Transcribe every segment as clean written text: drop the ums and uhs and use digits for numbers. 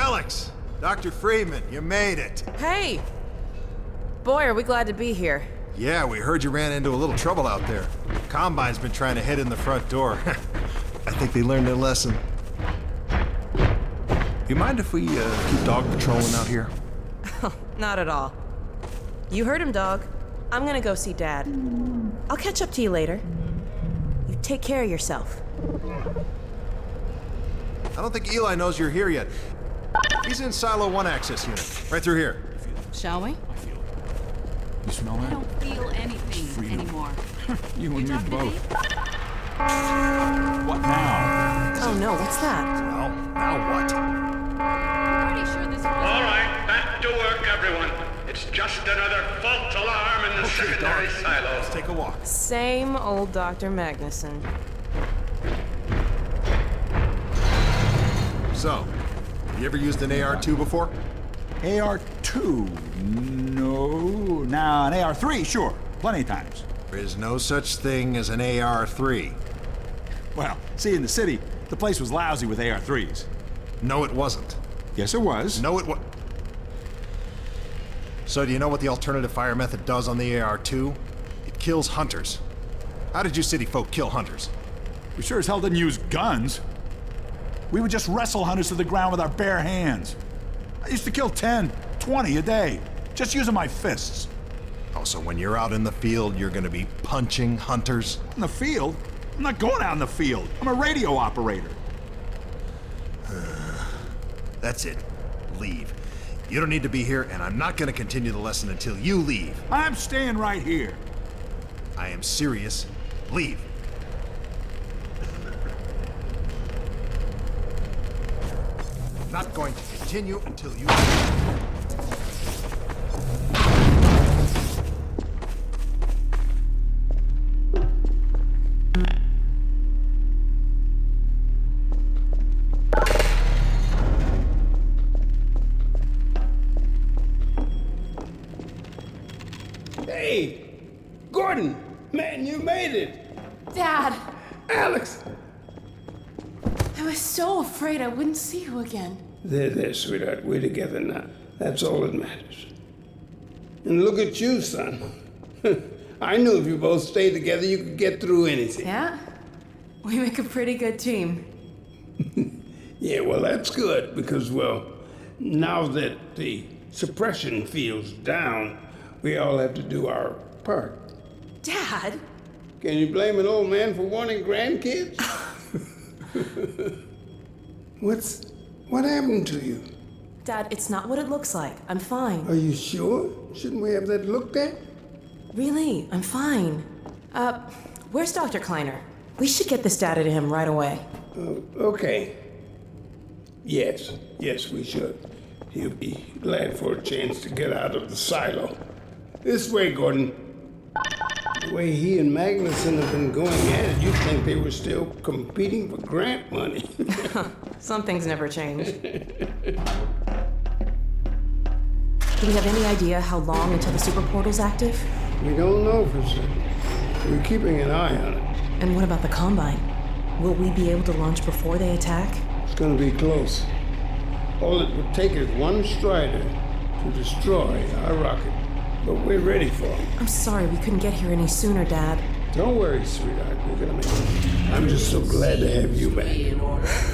Alex! Dr. Freeman, you made it. Hey! Boy, are we glad to be here. Yeah, we heard you ran into a little trouble out there. Combine's been trying to head in the front door. I think they learned their lesson. You mind if we keep dog patrolling out here? Not at all. You heard him, dog. I'm gonna go see Dad. I'll catch up to you later. You take care of yourself. I don't think Eli knows you're here yet. He's in Silo 1 access unit, right through here. Shall we? You smell that? I don't feel anything anymore. You and me both. What now? Oh no, what's that? Well, now what? I'm pretty sure this was... All right, back to work, everyone. It's just another false alarm in the secondary silo. Let's take a walk. Same old Dr. Magnuson. So, you ever used an AR-2 before? AR-2? No. Now, an AR-3, sure. Plenty of times. There is no such thing as an AR-3. Well, see, in the city, the place was lousy with AR-3s. No, it wasn't. Yes, it was. No, it was. So do you know what the alternative fire method does on the AR-2? It kills hunters. How did you city folk kill hunters? We sure as hell didn't use guns. We would just wrestle hunters to the ground with our bare hands. I used to kill 10, 20 a day, just using my fists. Oh, so when you're out in the field, you're gonna be punching hunters? In the field? I'm not going out in the field. I'm a radio operator. That's it. Leave. You don't need to be here, and I'm not gonna continue the lesson until you leave. I'm staying right here. I am serious. Leave. I'm not going to continue until you leave. Hey, Gordon, man, you made it. Dad, Alex. I was so afraid I wouldn't see you again. There, sweetheart. We're together now. That's all that matters. And look at you, son. I knew if you both stayed together, you could get through anything. Yeah? We make a pretty good team. Yeah, well, that's good because, well, now that the suppression field's down, we all have to do our part. Dad? Can you blame an old man for wanting grandkids? What happened to you? Dad, it's not what it looks like. I'm fine. Are you sure? Shouldn't we have that looked at? Really, I'm fine. Where's Dr. Kleiner? We should get this data to him right away. Okay. Yes, we should. He'll be glad for a chance to get out of the silo. This way, Gordon. The way he and Magnuson have been going at it, you'd think they were still competing for grant money. Some things never change. Do we have any idea how long until the super portal's active? We don't know for certain. We're keeping an eye on it. And what about the Combine? Will we be able to launch before they attack? It's gonna be close. All it would take is one Strider to destroy our rocket. But we're ready for him. I'm sorry we couldn't get here any sooner, Dad. Don't worry, sweetheart. We're gonna make it. I'm just so glad to have you back.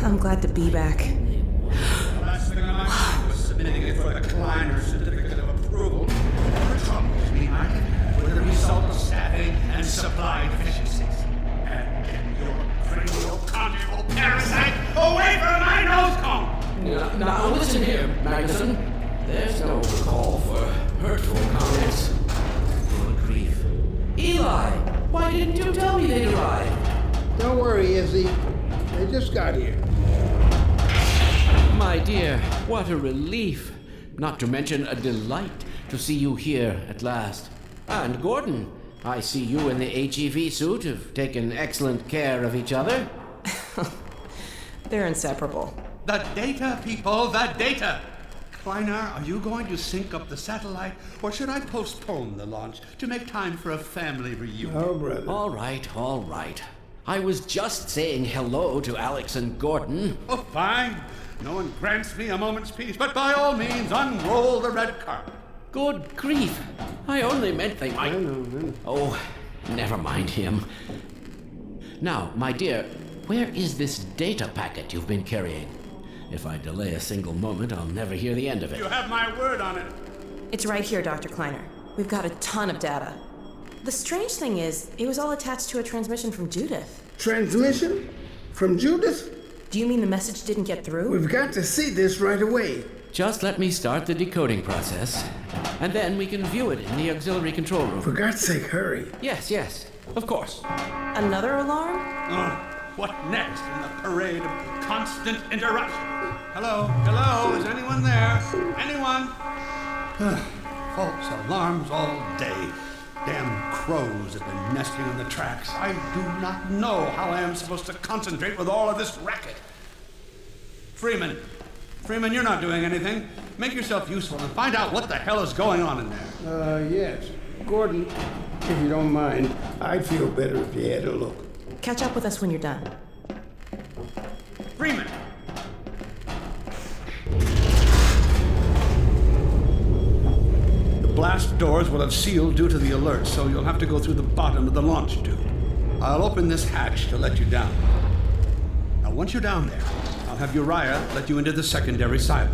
I'm glad to be back. The last thing on my mind was submitting it for the Kleiner certificate of approval. The troubles behind it were the result of staffing and supply deficiencies. And get your cranial conjugal parasite away from my nose cone! Now listen here, Magnuson. There's no call for hurtful comments. Good grief. Eli, why didn't you tell me they'd arrived? Don't worry, Izzy. They just got here. My dear, what a relief. Not to mention a delight to see you here at last. And Gordon, I see you in the HEV suit have taken excellent care of each other. They're inseparable. The data, people, the data! Kleiner, are you going to sync up the satellite, or should I postpone the launch to make time for a family reunion? Oh, brother. All right. I was just saying hello to Alex and Gordon. Oh, fine. No one grants me a moment's peace, but by all means, unroll the red carpet. Good grief. I only meant they might... Oh, never mind him. Now, my dear, where is this data packet you've been carrying? If I delay a single moment, I'll never hear the end of it. You have my word on it. It's right here, Dr. Kleiner. We've got a ton of data. The strange thing is, it was all attached to a transmission from Judith. Transmission? From Judith? Do you mean the message didn't get through? We've got to see this right away. Just let me start the decoding process, and then we can view it in the auxiliary control room. For God's sake, hurry. Yes, of course. Another alarm? What next in the parade of constant interruption? Hello, is anyone there? Anyone? False alarms all day. Damn crows have been nesting in the tracks. I do not know how I am supposed to concentrate with all of this racket. Freeman, you're not doing anything. Make yourself useful and find out what the hell is going on in there. Yes. Gordon, if you don't mind, I'd feel better if you had a look. Catch up with us when you're done. Freeman! The blast doors will have sealed due to the alert, so you'll have to go through the bottom of the launch tube. I'll open this hatch to let you down. Now, once you're down there, I'll have Uriah let you into the secondary silo.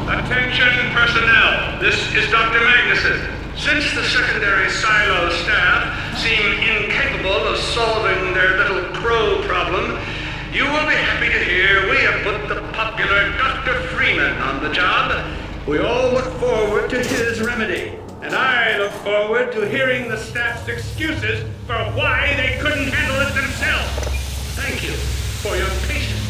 Attention personnel, this is Dr. Magnuson. Since the secondary silo staff seem incapable of solving their little crow problem, you will be happy to hear we have put the popular Dr. Freeman on the job. We all look forward to his remedy, and I look forward to hearing the staff's excuses for why they couldn't handle it themselves. Thank you for your patience.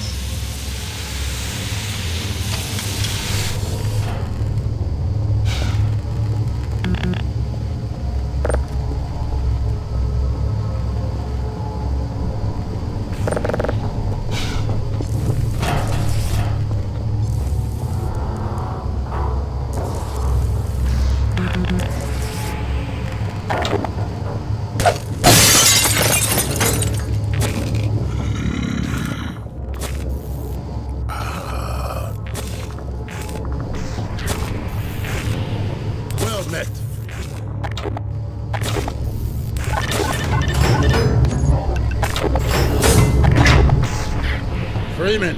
Freeman!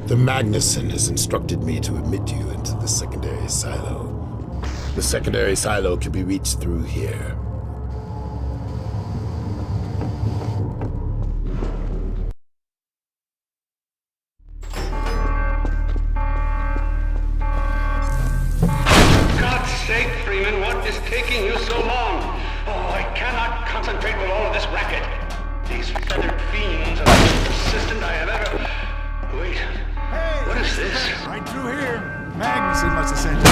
The Magnuson has instructed me to admit you into the secondary silo. The secondary silo can be reached through here. God's sake, Freeman, what is taking you so long? Oh, I cannot concentrate with all of this racket. These feathered fiends are the most persistent I have ever... Wait, what is this? Right through here. Magnuson must have sent you.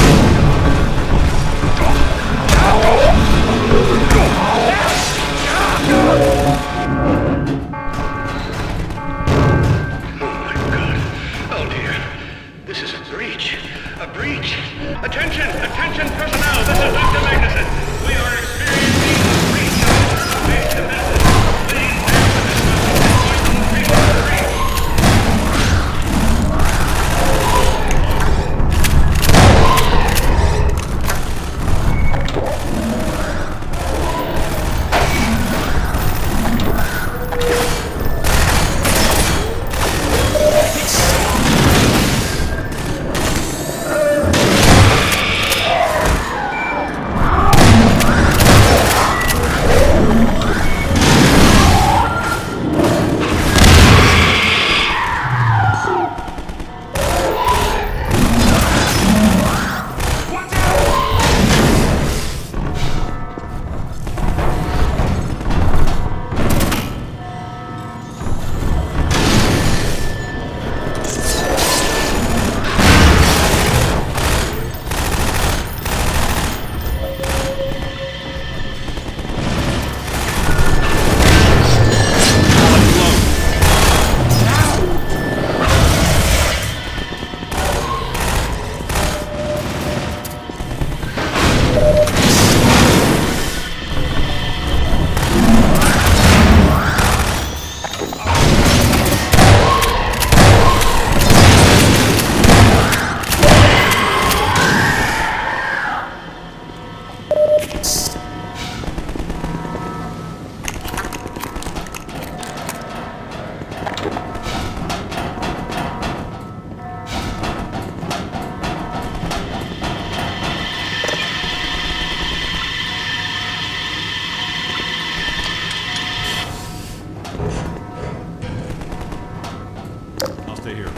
stay here.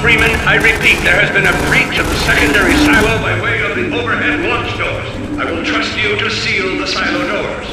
Freeman, I repeat, there has been a breach of the secondary silo by way of the overhead launch doors. I will trust you to seal the silo doors.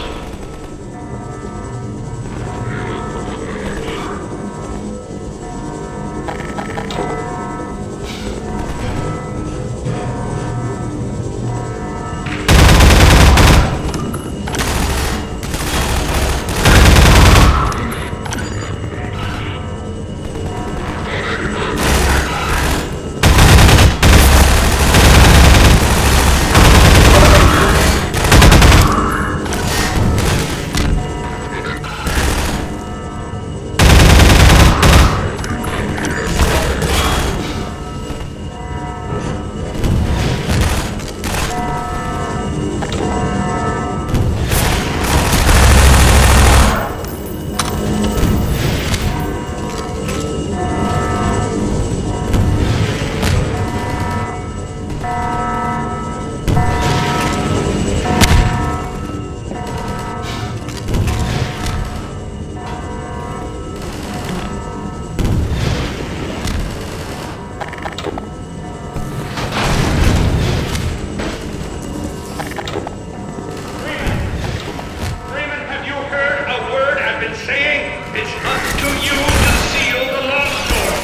you to seal the lost doors.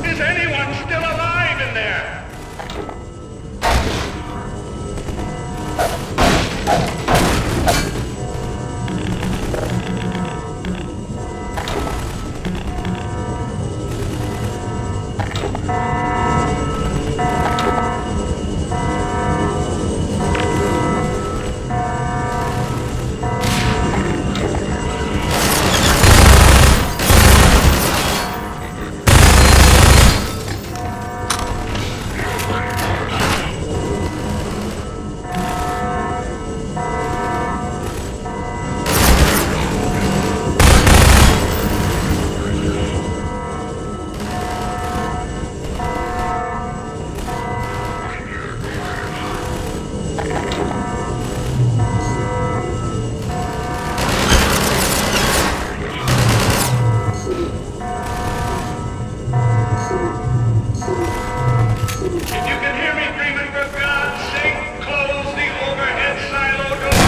Is anyone still alive in there? If you can hear me, Freeman, for God's sake, close the overhead silo door.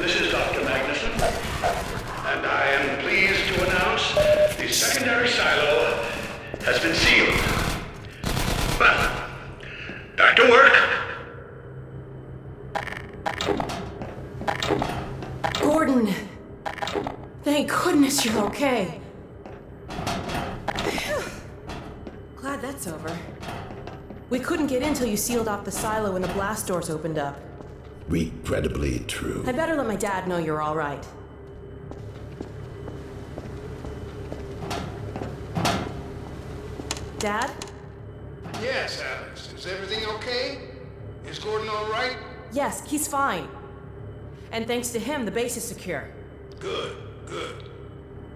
This is Dr. Magnuson, and I am pleased to announce the secondary silo has been sealed. Well, back to work. Gordon! Thank goodness you're okay. Phew. Glad that's over. We couldn't get in till you sealed off the silo when the blast doors opened up. Regrettably true. I better let my dad know you're all right. Dad? Yes, Alex. Is everything okay? Is Gordon all right? Yes, he's fine. And thanks to him, the base is secure. Good, good.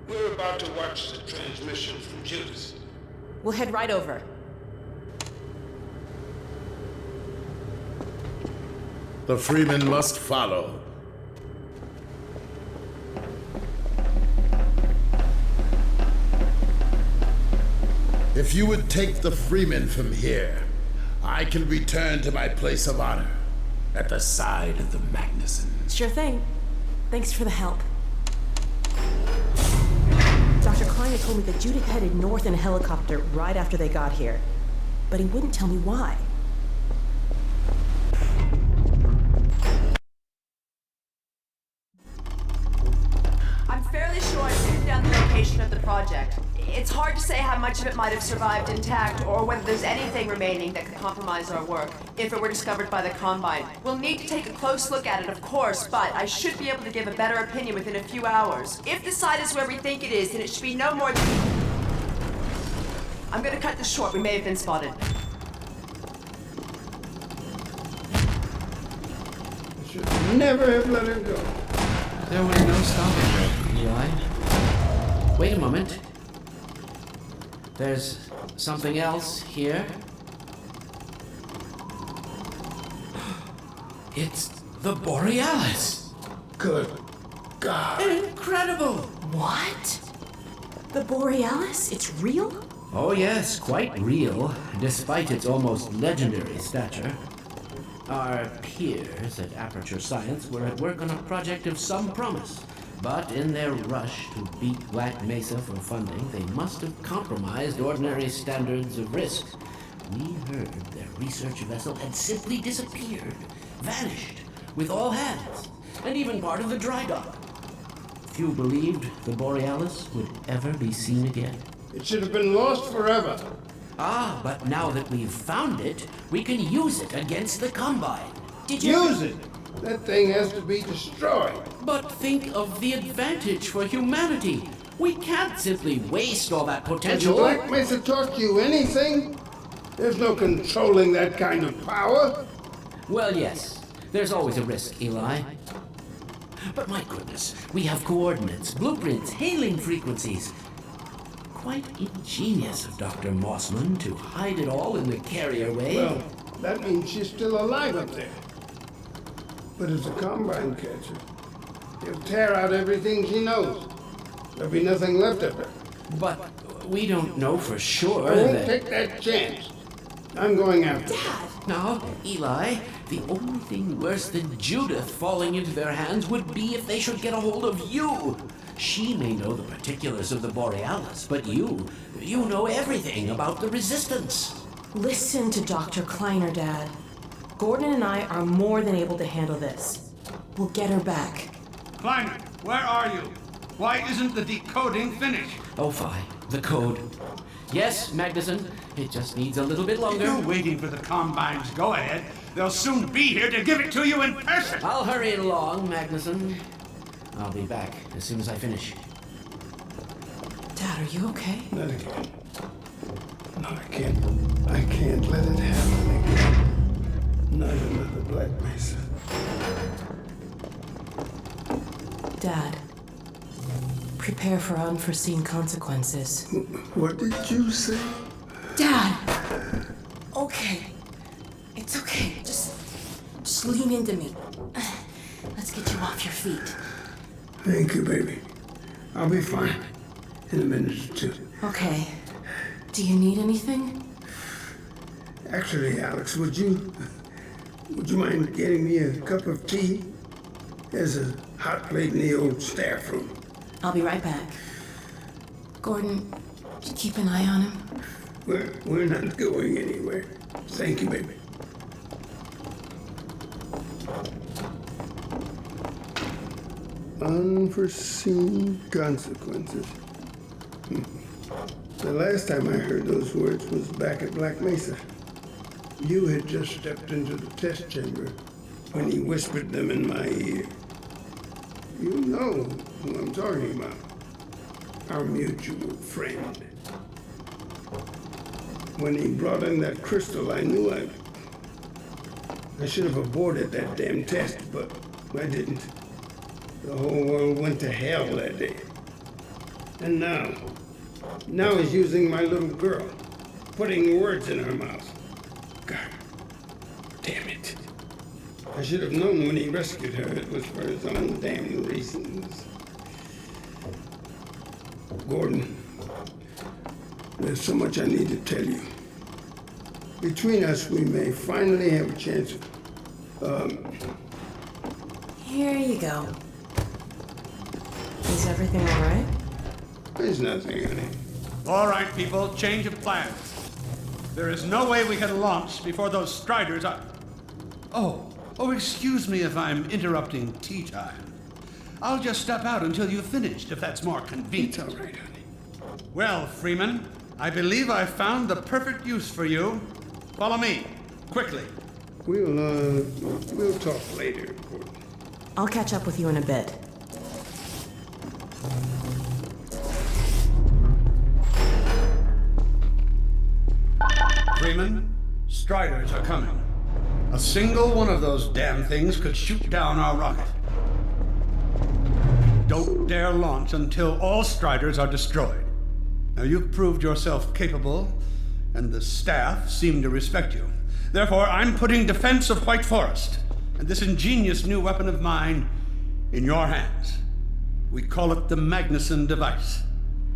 We're about to watch the transmission from Judas. We'll head right over. The Freeman must follow. If you would take the Freeman from here, I can return to my place of honor at the side of the Magnuson. Sure thing. Thanks for the help. Dr. Kleiner told me that Judith headed north in a helicopter right after they got here. But he wouldn't tell me why. I'm fairly sure I've pinned down the location of the project. It's hard to say how much of it might have survived intact or whether there's anything remaining that could compromise our work if it were discovered by the Combine. We'll need to take a close look at it, of course, but I should be able to give a better opinion within a few hours. If the site is where we think it is, then it should be no more than... I'm gonna cut this short. We may have been spotted. Should never have let her go. There was no stopping her, Eli. Wait a moment. There's something else here. It's the Borealis. Good God. Incredible. What? The Borealis? It's real? Oh yes, quite real, despite its almost legendary stature. Our peers at Aperture Science were at work on a project of some promise, but in their rush to beat Black Mesa for funding, they must have compromised ordinary standards of risk. We heard their research vessel had simply disappeared, vanished, with all hands, and even part of the dry dock. Few believed the Borealis would ever be seen again. It should have been lost forever. Ah, but now that we've found it, we can use it against the Combine. Did you... Use it! That thing has to be destroyed. But think of the advantage for humanity. We can't simply waste all that Has potential. Black Mesa taught you anything? There's no controlling that kind of power. Well, yes. There's always a risk, Eli. But my goodness, we have coordinates, blueprints, hailing frequencies. Quite ingenious of Dr. Mossman to hide it all in the carrier way. Well, that means she's still alive up there. But as a Combine catcher, he'll tear out everything she knows. There'll be nothing left of her. But we don't know for sure I won't that... take that chance. I'm going after her. Now, Eli, the only thing worse than Judith falling into their hands would be if they should get a hold of you. She may know the particulars of the Borealis, but you know everything about the Resistance. Listen to Dr. Kleiner, Dad. Gordon and I are more than able to handle this. We'll get her back. Kleiner, where are you? Why isn't the decoding finished? Oh, fine. The code. Yes, Magnuson. It just needs a little bit If longer. you're waiting for the Combine's go-ahead, they'll soon be here to give it to you in person. I'll hurry it along, Magnuson. I'll be back as soon as I finish. Dad, are you okay? Not again. No, I can't let it happen again. Not another Black Mesa. Dad, prepare for unforeseen consequences. What did you say? Dad! Okay. It's okay. Just lean into me. Let's get you off your feet. Thank you, baby. I'll be fine in a minute or two. Okay. Do you need anything? Actually, Alex, would you mind getting me a cup of tea? There's a hot plate in the old staff room. I'll be right back. Gordon, keep an eye on him. We're not going anywhere. Thank you, baby. Unforeseen consequences. The last time I heard those words was back at Black Mesa. You had just stepped into the test chamber when he whispered them in my ear. You know who I'm talking about. Our mutual friend. When he brought in that crystal, I knew I should have aborted that damn test, but I didn't. The whole world went to hell that day. And now he's using my little girl, putting words in her mouth. God damn it. I should have known when he rescued her it was for his own damn reasons. Gordon, there's so much I need to tell you. Between us, we may finally have a chance of, Here you go. Is everything all right? There's nothing, honey. All right, people, change of plans. There is no way we can launch before those Striders are... Oh, excuse me if I'm interrupting tea time. I'll just step out until you've finished, if that's more convenient. It's all right, honey. Well, Freeman, I believe I've found the perfect use for you. Follow me, quickly. We'll talk later, Gordon. I'll catch up with you in a bit. Freeman, Striders are coming. A single one of those damn things could shoot down our rocket. Don't dare launch until all Striders are destroyed. Now, you've proved yourself capable, and the staff seem to respect you. Therefore, I'm putting defense of White Forest and this ingenious new weapon of mine in your hands. We call it the Magnuson device.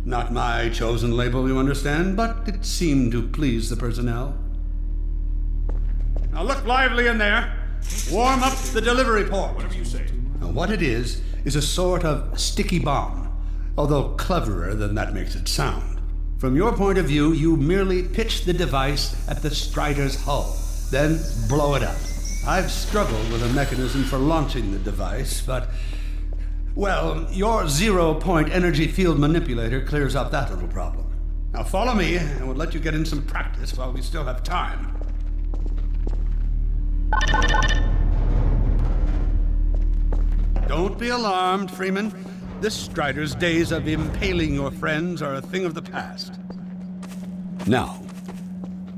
Not my chosen label, you understand, but it seemed to please the personnel. Now look lively in there. Warm up the delivery port. Whatever you say. Now what it is a sort of sticky bomb, although cleverer than that makes it sound. From your point of view, you merely pitch the device at the Strider's hull, then blow it up. I've struggled with a mechanism for launching the device, but, well, your zero-point energy field manipulator clears up that little problem. Now follow me, and we'll let you get in some practice while we still have time. Don't be alarmed, Freeman. This Strider's days of impaling your friends are a thing of the past. Now,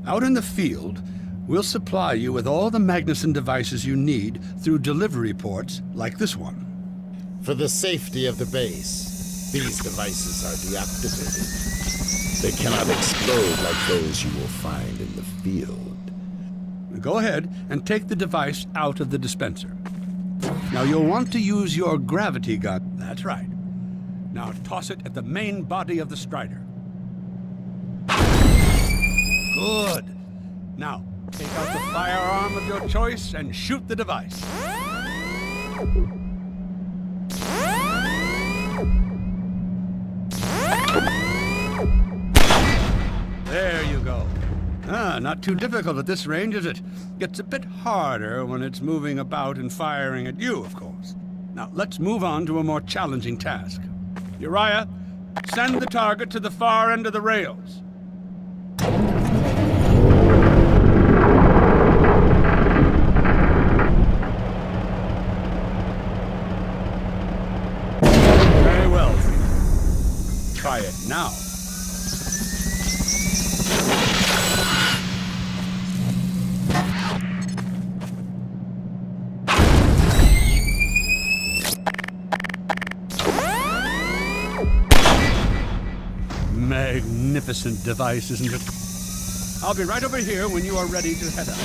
out in the field, we'll supply you with all the Magnuson devices you need through delivery ports like this one. For the safety of the base, these devices are deactivated. They cannot explode like those you will find in the field. Go ahead and take the device out of the dispenser. Now you'll want to use your gravity gun. That's right. Now toss it at the main body of the Strider. Good. Now, take out the firearm of your choice and shoot the device. There you go. Not too difficult at this range, is it? Gets a bit harder when it's moving about and firing at you, of course. Now, let's move on to a more challenging task. Uriah, send the target to the far end of the rails. Very well. Try it now. Magnificent device, isn't it? I'll be right over here when you are ready to head out.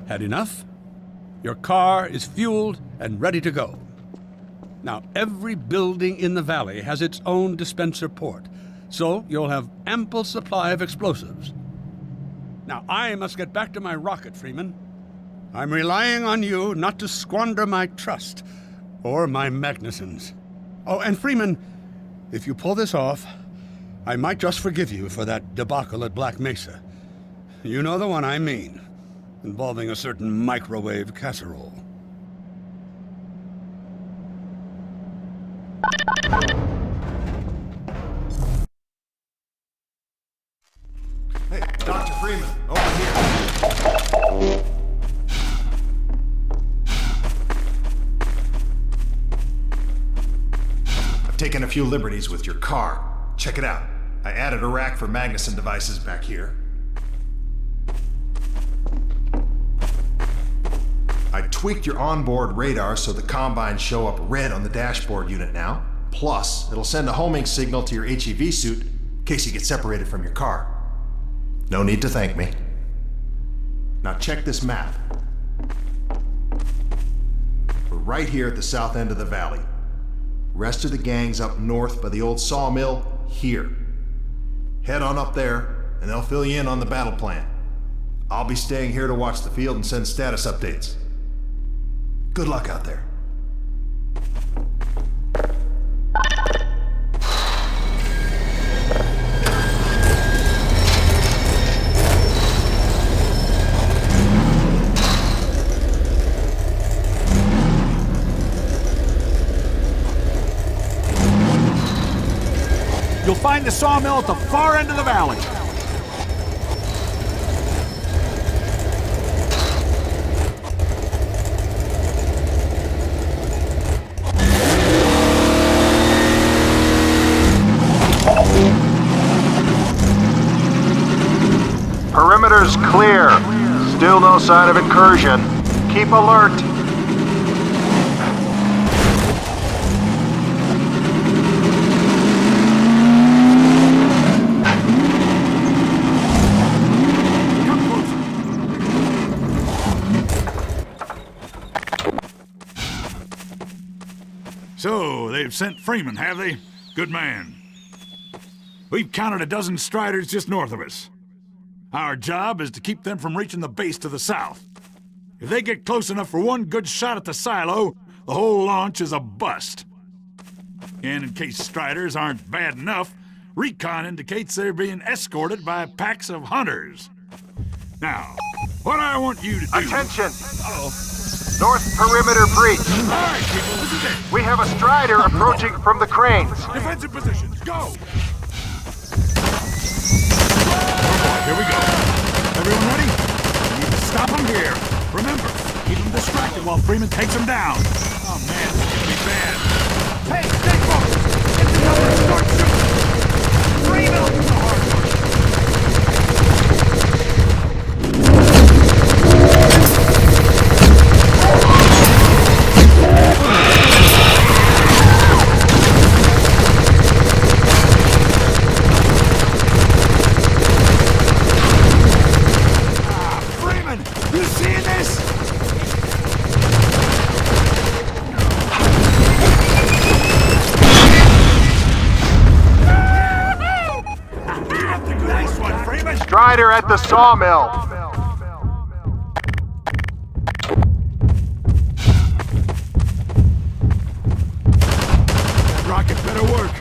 Had enough? Your car is fueled and ready to go. Now, every building in the valley has its own dispenser port, so you'll have ample supply of explosives. Now, I must get back to my rocket, Freeman. I'm relying on you not to squander my trust, or my Magnusons. Oh, and Freeman, if you pull this off, I might just forgive you for that debacle at Black Mesa. You know the one I mean, involving a certain microwave casserole. Hey, Dr. Freeman, over here. Taken a few liberties with your car. Check it out. I added a rack for Magnuson devices back here. I tweaked your onboard radar so the combines show up red on the dashboard unit now. Plus, it'll send a homing signal to your HEV suit in case you get separated from your car. No need to thank me. Now check this map. We're right here at the south end of the valley. Rest of the gang's up north by the old sawmill here. Head on up there, and they'll fill you in on the battle plan. I'll be staying here to watch the field and send status updates. Good luck out there. You'll find the sawmill at the far end of the valley. Perimeter's clear. Still no sign of incursion. Keep alert. So, they've sent Freeman, have they? Good man. We've counted a dozen Striders just north of us. Our job is to keep them from reaching the base to the south. If they get close enough for one good shot at the silo, the whole launch is a bust. And in case Striders aren't bad enough, recon indicates they're being escorted by packs of hunters. Now, what I want you to do... Attention! North perimeter breach. All right, people, this is it. We have a Strider approaching from the cranes. Defensive positions, go! Here we go. Everyone ready? We need to stop them here. Remember, keep them distracted while Freeman takes them down. Oh man, this is gonna be bad. Hey, stay focused! Get the cover and start shooting! Freeman will do the hard work! You seeing this? Nice one, Freeman. Strider at the sawmill. That rocket better work.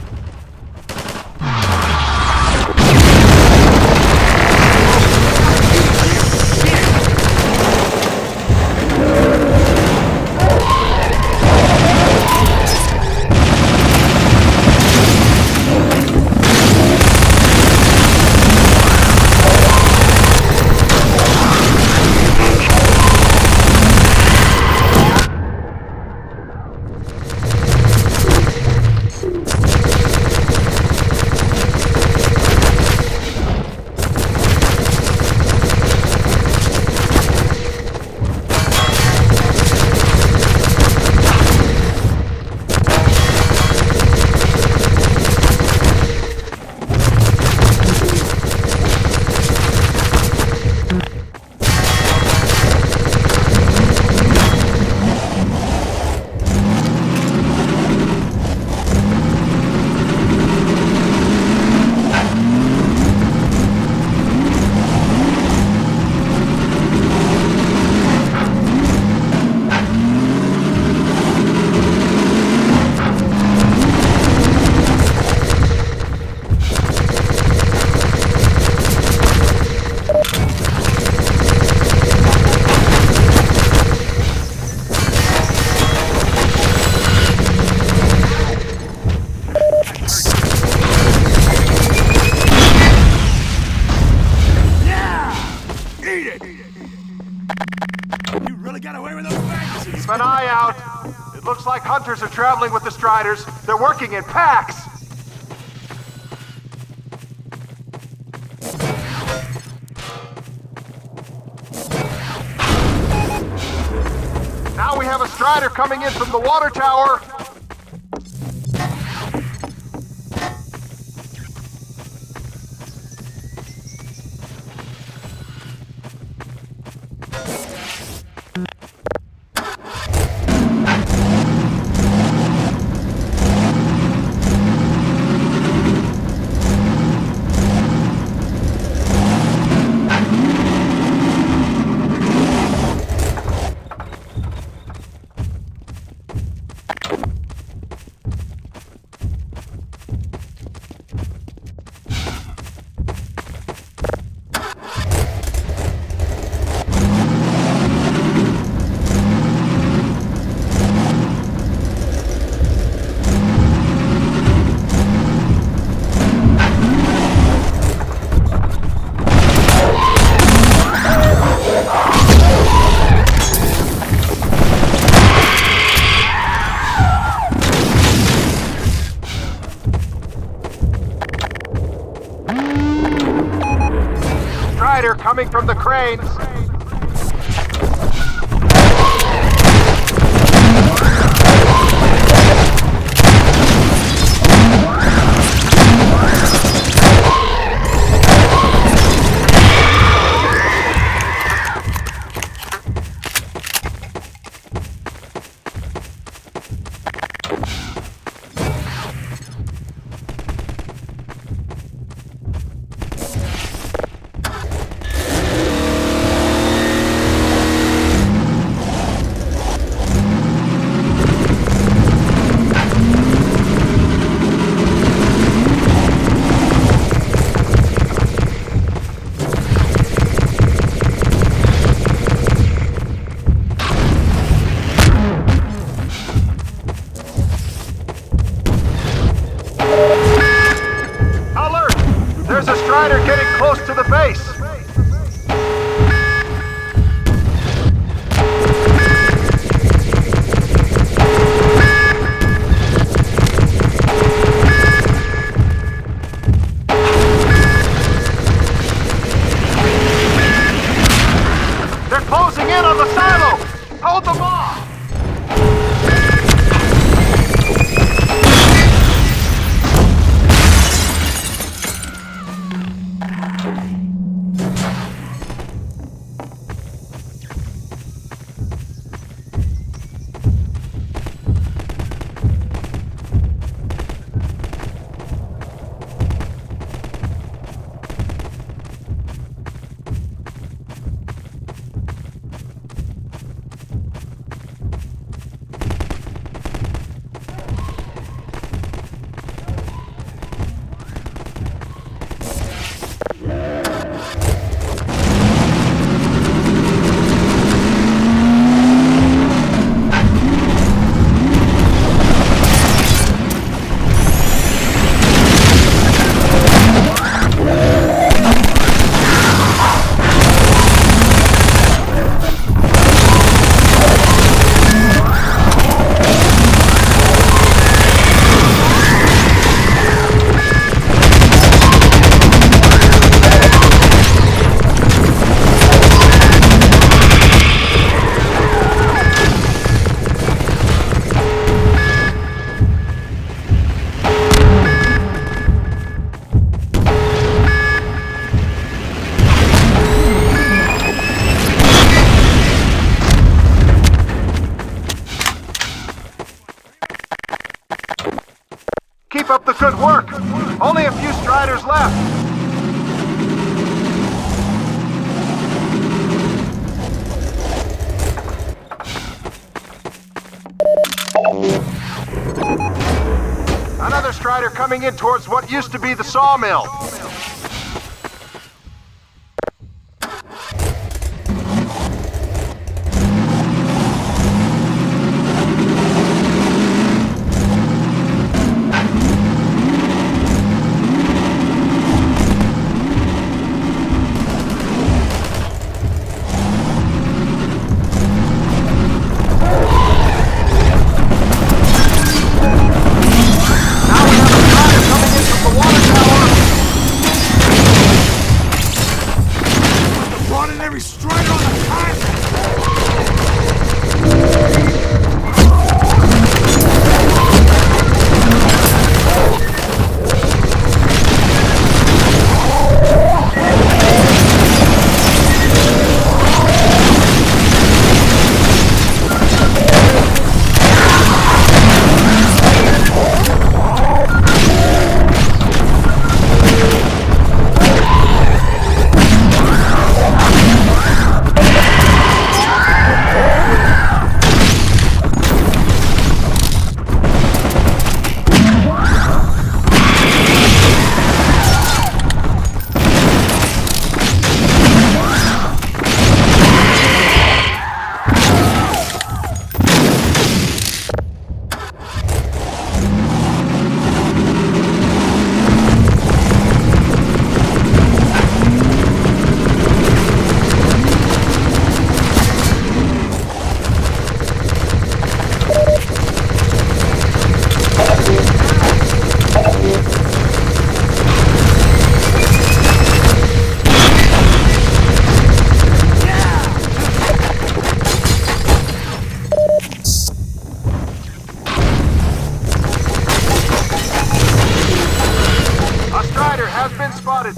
Keep an eye out. It looks like hunters are traveling with the Striders. They're working in packs. Now we have a Strider coming in from the water tower. Coming from the cranes. close to the base. They're closing in on the silo! Hold them off! Keep up the good work. Only a few Striders left. Another Strider coming in towards what used to be the sawmill.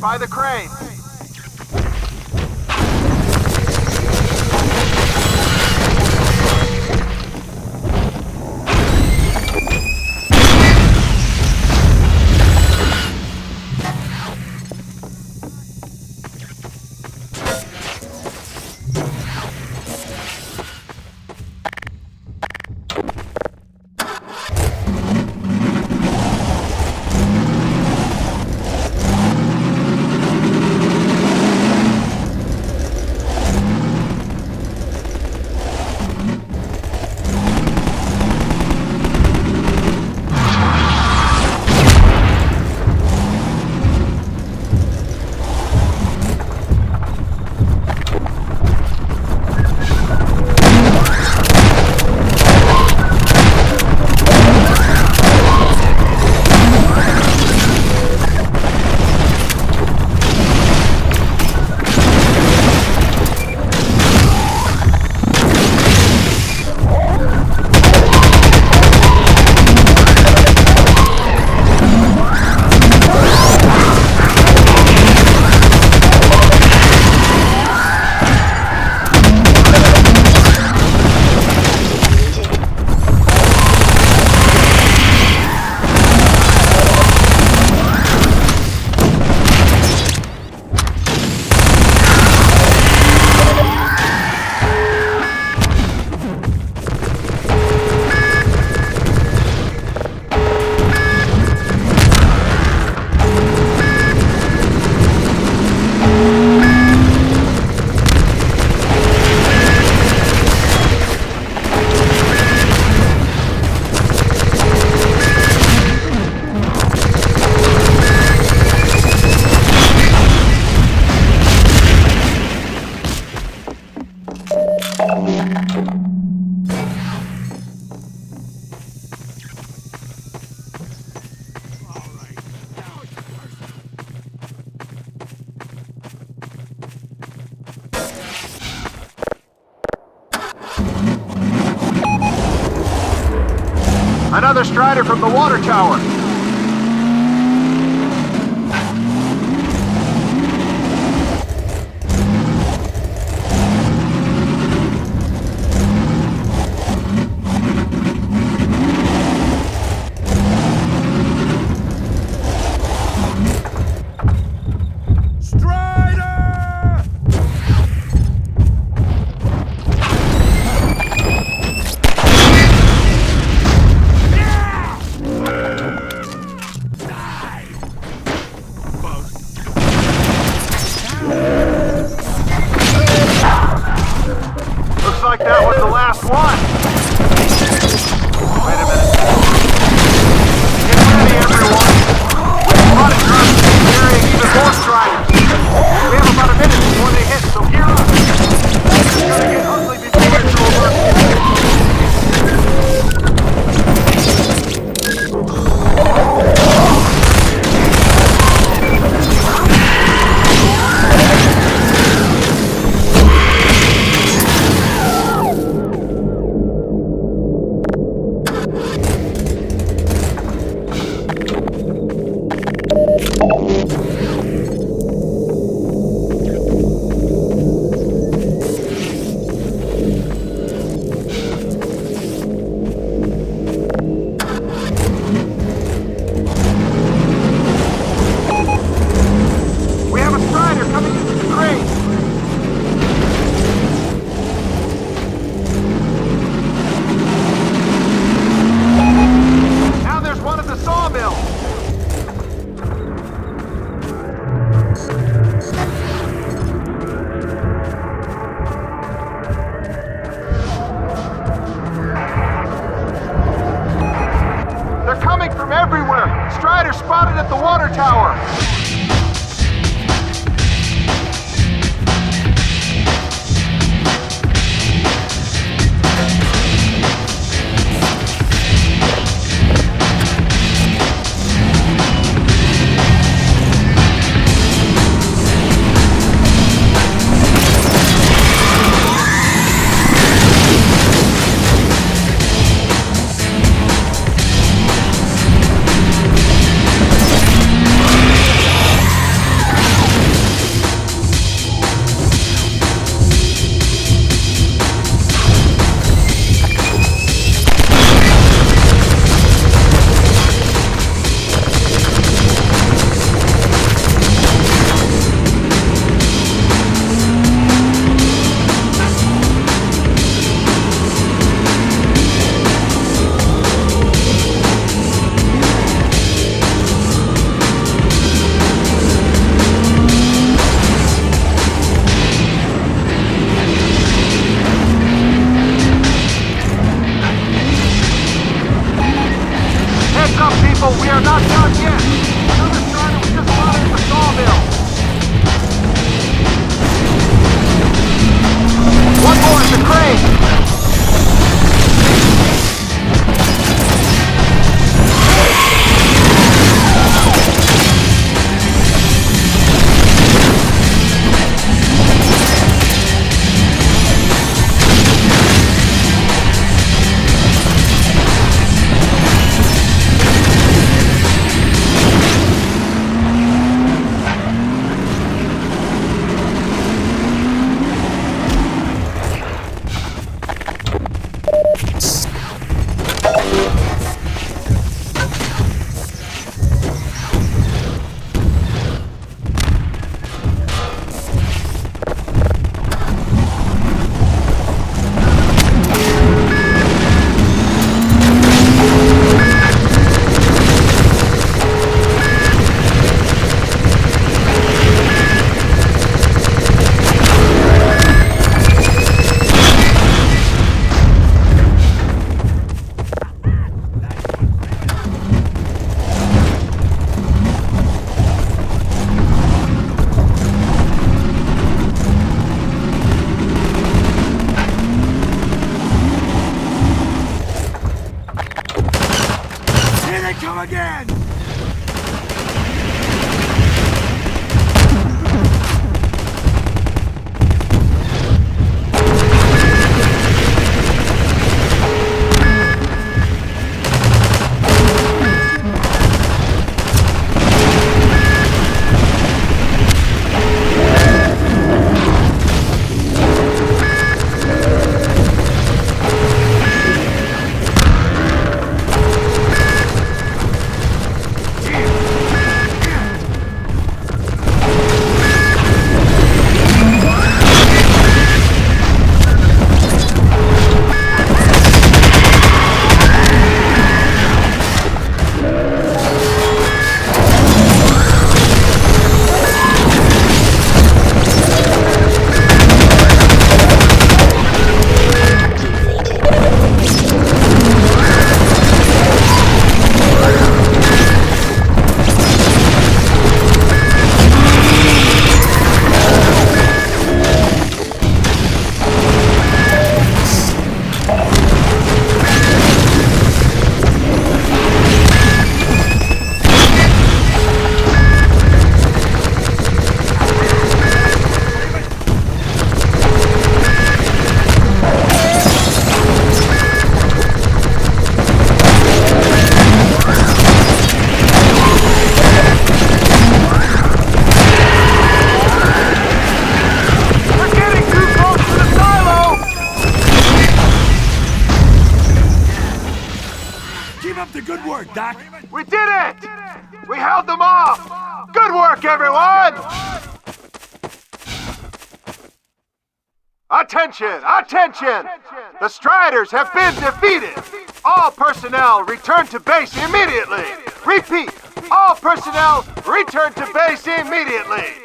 By the crane. Another Strider from the water tower. Keep up the good work, Doc. We did it! We held them off! Good work, everyone! Attention! Attention! The Striders have been defeated! All personnel return to base immediately! Repeat! All personnel return to base immediately!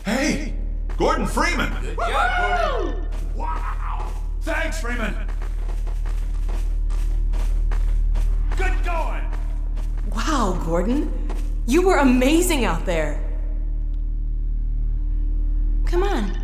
Hey, Gordon Freeman. Good job, Gordon. Wow. Thanks, Freeman. Good going. Wow, Gordon. You were amazing out there. Come on.